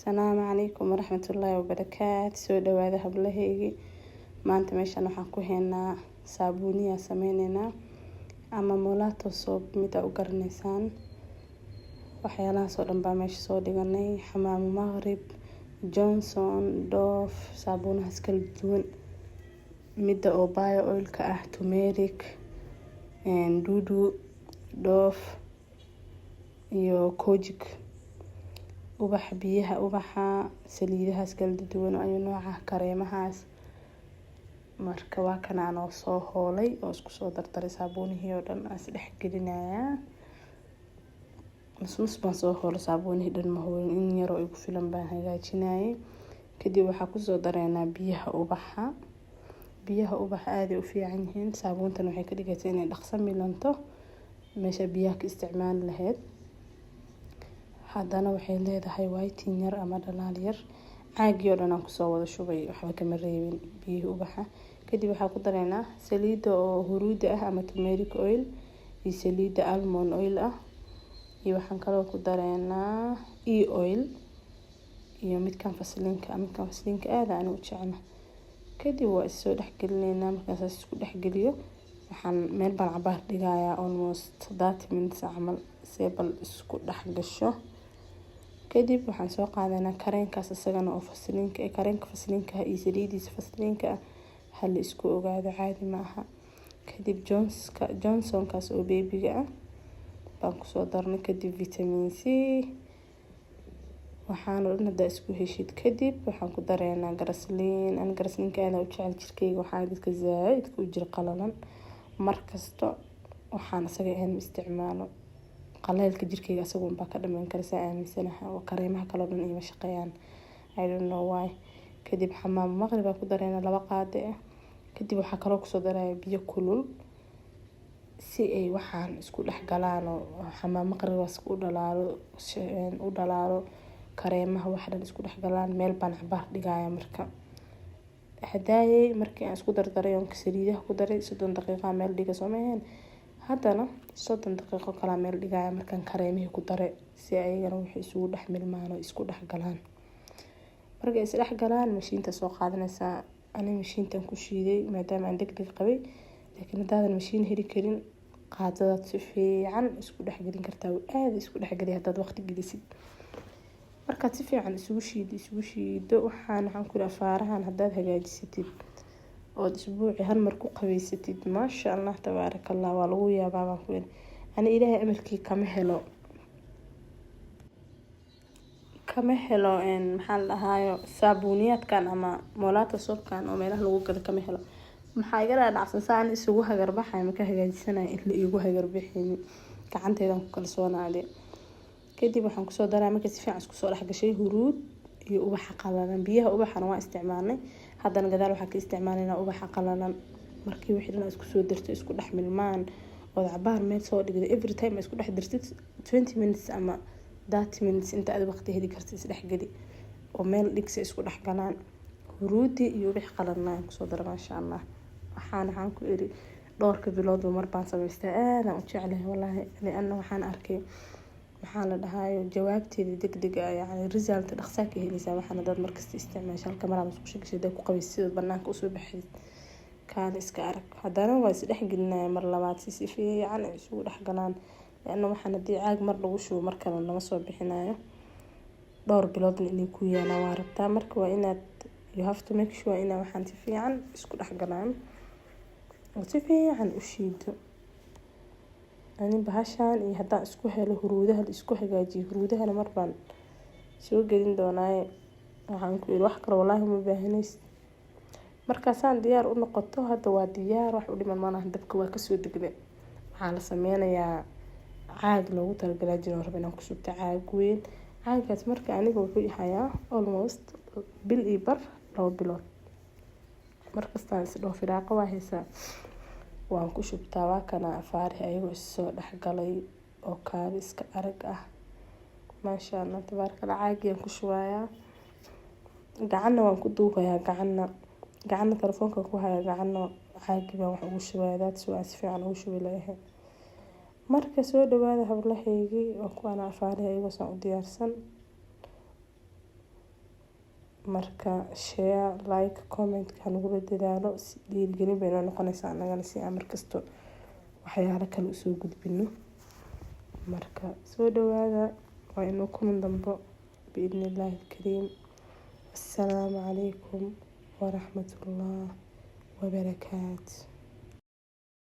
السلام عليكم ورحمة الله وبركاته. سو دواده hablaheygii maanta meeshan waxaan ku haynaa saabuuniya sameynayna ama molato soap mida u garanaysaan waxyaalaha soo dhan baa meesha soo dhiganay xamaam maghrib Johnson Dove saabuunaha kala duwan mida oo bio oil ka ah turmeric dudu Dove iyo kojic ubax biyaha ubaxa saliidaha kala duwan ayu nooca kareemahaas marka waa kana aan soo hoolay oo isku soo dardaray saabuunihii oo dhan as dhex gelinaya nus baan soo hoolay saabuunihii dhan ma hoolin in yar oo igu filan baan hagaajinayay kadib waxaa ku soo dareynaa biyaha ubaxa aad u fiican yihiin saabuuntan waxay ka dhigaysaa inay dhaqso milanto meesha biyaha ka isticmaal lahayd hadana waxay leedahay whitening yar ama dhalaal yar caagi oo dhan aan ku soo wada shubay waxba kama reebin biyaha ubaxa kadib waxaa ku dareynaa saliida oo huruudi ah ama turmeric oil iyo saliida almond oil ah iyo waxaan kaloo ku dareynaa oil iyo midkan fasliinka aad aan u jecelahay kadib waa soo dhex gelinaynaa markaas isku dhex geliyo waxaan meel baan cabaar dhigayaa almost 30 minutes camal si bal isku dhex gasho kadib waxaan soo qaadanaa kareenkaas isagana oo kareenka fasliinka iyo saliidiisa fasliinka hal isku ogaado caadi ma aha kadib Johnson kaas oo babyga ah baan ku soo darnay kadib vitamin C waxaan oo dhan isku heshid kadib waxaan ku dareynaa garasliinka aad u jecel jirkeyga waxaa dadka zaaid ku jira qalalan markasto waxaan isaga isticmaalo qaleelka jirkeyga asagu baa ka dhameyn karaysa aaminsanahay oo kareemaha kala dhan iyo shaqeeyaan I don't know why kadib xamaam maghrib ku dareena 2 qaade kadib waxa kale ku soo daray biyo kulul si ay waxaan isku dhex galaan oo xamaam maghrib u dhalaalo kareemaha wax dhan isku dhex galaan meel baan cabaar dhigaya marka hadaayay markii aan isku dardaray oo saliidaha ku daray 30 daqiiqo meel dhiga Soomaaliya hadana 30 daqiiqo kala meel dhigaya markaan kareemihii ku daray si ayagana wixii isugu dhex milmaan oo isku dhex galaan markay is dhex galaan mashiinta soo qaadanaysa mashiintan ku shiiday maadaama aan degdeg qabay laakiin hadaan mashiin heli karin qaadada si fiican isku dhex gelin kartaa aad isku dhex geliya dad waqti gelisid marka si fiican isugu shiido waxaan ku faarahan hadaad hagaajisatid oo isbuuci hal mar ku qabeysatid maasha Allah tabarakallah waa lagu yaabaa baan ku ani ilaahay amarkii kama helo maxaa la dhahayo saabuuniyadkan ama molato soapkan oo meelaha lagu gado kama helo maxaa iga dhacsan saan isugu hagarbaxay ma ka hagaajisanaay in la igu hagarbixin gacanteedan ku kalsoonaaday kadib waxaan ku soo daraa markii si fiican isku soo dhex gashay huruud iyo ubaxa qalalan biyaha ubaxana waa isticmaalnay hadana gadaal waxaan ka isticmaalayna ubaxa qalalan markii wixii dhan isku soo dirto isku dhex milmaan oo cabaar meel soo dhigay every time isku dhex dirtid 20 minutes ama 30 minutes inta aad waqti heli kartid is dhex gali oo meel dhigsi isku dhex galaan huruudi iyo ubax qalalan ku soo daraa masha Allah waxaan ku iri dhowrka bilood mar baan sameystay aad aan u jeclahay wallahi ana waxaan arkay waxaan la dhahayo jawaabteeda degdeg ah yani result dhaqso ka helaysaa waxaan dad markasta isticmaasho halka mar aan isku sheegay ku qabaysid banaanka u soo baxay kaan iska arag hadana waa is dhex gelinaya mar labaad si fiican isugu dhex galaan laana waxaan hadii caag mar lagu shubo mar kale lama soo bixinayo dhowr bilood inay ku yaana waa rabtaa marka waa inaad you have to make sure ina waxaan si fiican isku dhex galaan oo si fiican u shiido ani bahashan iyo hadaa isku helo huruudaha isku hagaajiyo huruudaha mar baan soo gelin doonaa waxaan ku wax kale wallahi ma baahanays markaasaan diyaar u noqoto hada waa diyaar wax u dhiman malaha dabka waa ka soo degnay waxaa la sameynayaa caag loogu talagalay jiro rabina ku subta caag weyn caagaas marka aniga wuxuu yahayaa almost bil iyo bar 2 bilood markastaan sidoo firaaqo waa haysaa waan ku shubtaa waa kana afaari ayagoo soo dhex galay oo kaaliska arag ah maasha Allah tabarakallah caagiyaan ku shubayaa gacanna waan ku duubayaa gacanna telefoonka ku haya gacanna caagiga wax ugu shubayaa dad si fiican ugu shubi lahayd marka soo dhawaada hablaheygii oo kuwana afaari ayagoo soo diyaarsan marka share like comment kan nagula dadaalo si dhiirigelin bay noo noqonaysaa anagana si aan markasto waxyaalo kale usoo gudbino. marka soo dhawaada waa inuu kulan dambo biidhnillaahi kariim. assalaamu calaykum waraxmatullaah wabarakaatu.